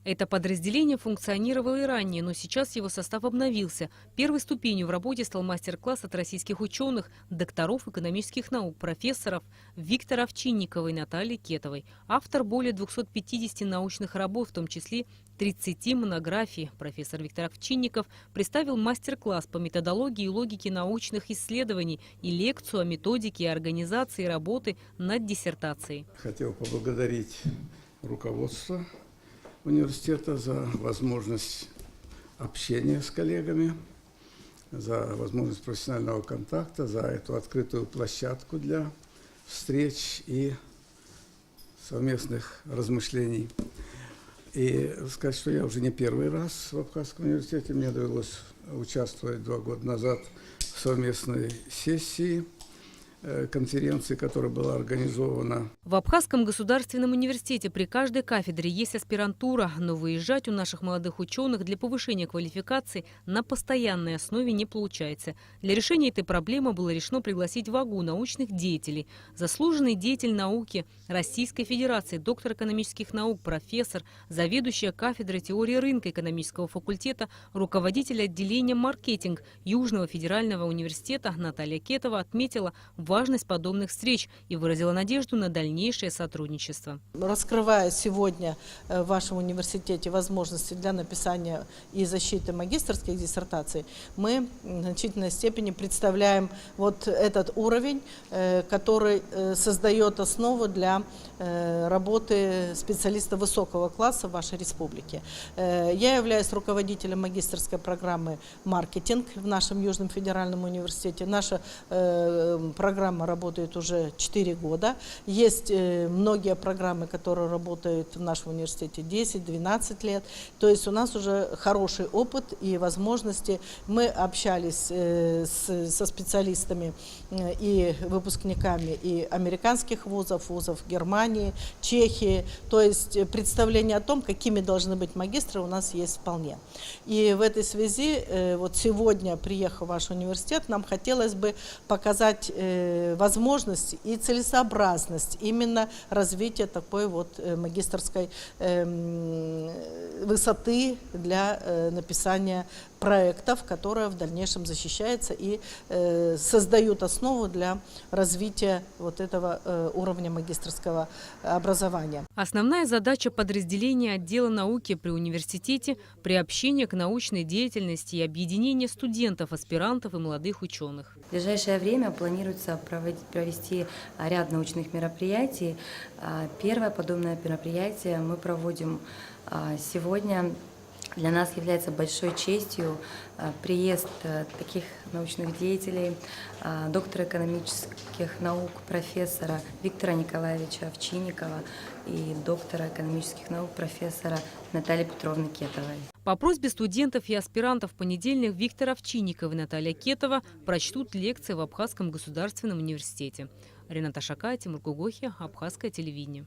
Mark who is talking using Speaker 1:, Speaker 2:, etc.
Speaker 1: Это подразделение функционировало и ранее, но сейчас его состав обновился. Первой ступенью в работе стал мастер-класс от российских ученых, докторов экономических наук, профессоров Виктора Овчинникова и Натальи Кетовой. Автор более 250 научных работ, в том числе 30 монографий. Профессор Виктор Овчинников представил мастер-класс по методологии и логике научных исследований и лекцию о методике и организации работы над диссертацией.
Speaker 2: Хотел поблагодарить руководство университета за возможность общения с коллегами, за возможность профессионального контакта, за эту открытую площадку для встреч и совместных размышлений. И сказать, что я уже не первый раз в Абхазском университете. Мне довелось участвовать 2 года назад в совместной сессии конференции, которая была организована.
Speaker 1: В Абхазском государственном университете при каждой кафедре есть аспирантура, но выезжать у наших молодых ученых для повышения квалификации на постоянной основе не получается. Для решения этой проблемы было решено пригласить в АГУ научных деятелей. Заслуженный деятель науки Российской Федерации, доктор экономических наук, профессор, заведующая кафедрой теории рынка экономического факультета, руководитель отделения маркетинг Южного федерального университета Наталья Кетова отметила важность подобных встреч и выразила надежду на дальнейшее сотрудничество.
Speaker 3: Раскрывая сегодня в вашем университете возможности для написания и защиты магистерских диссертаций, мы в значительной степени представляем вот этот уровень, который создает основу для работы специалиста высокого класса в вашей республике. Я являюсь руководителем магистерской программы «Маркетинг» в нашем Южном федеральном университете. Наша программа работает уже 4 года. Есть многие программы, которые работают в нашем университете 10-12 лет. То есть у нас уже хороший опыт и возможности. Мы общались со специалистами и выпускниками и американских вузов, вузов Германии, Чехии. То есть представление о том, какими должны быть магистры, у нас есть вполне. И в этой связи вот сегодня, приехав в ваш университет, нам хотелось бы показать возможность и целесообразность именно развития такой вот магистерской высоты для написания проектов, которые в дальнейшем защищаются и создают основу для развития вот этого уровня магистерского образования.
Speaker 1: Основная задача подразделения отдела науки при университете – приобщение к научной деятельности и объединение студентов, аспирантов и молодых ученых.
Speaker 4: В ближайшее время планируется провести ряд научных мероприятий. Первое подобное мероприятие мы проводим сегодня. Для нас является большой честью приезд таких научных деятелей, доктора экономических наук, профессора Виктора Николаевича Овчинникова и доктора экономических наук, профессора Натальи Петровны Кетовой.
Speaker 1: По просьбе студентов и аспирантов в понедельник Виктор Овчинников и Наталья Кетова прочтут лекции в Абхазском государственном университете. Рената Шакай, Тимур Гугохи, Абхазское телевидение.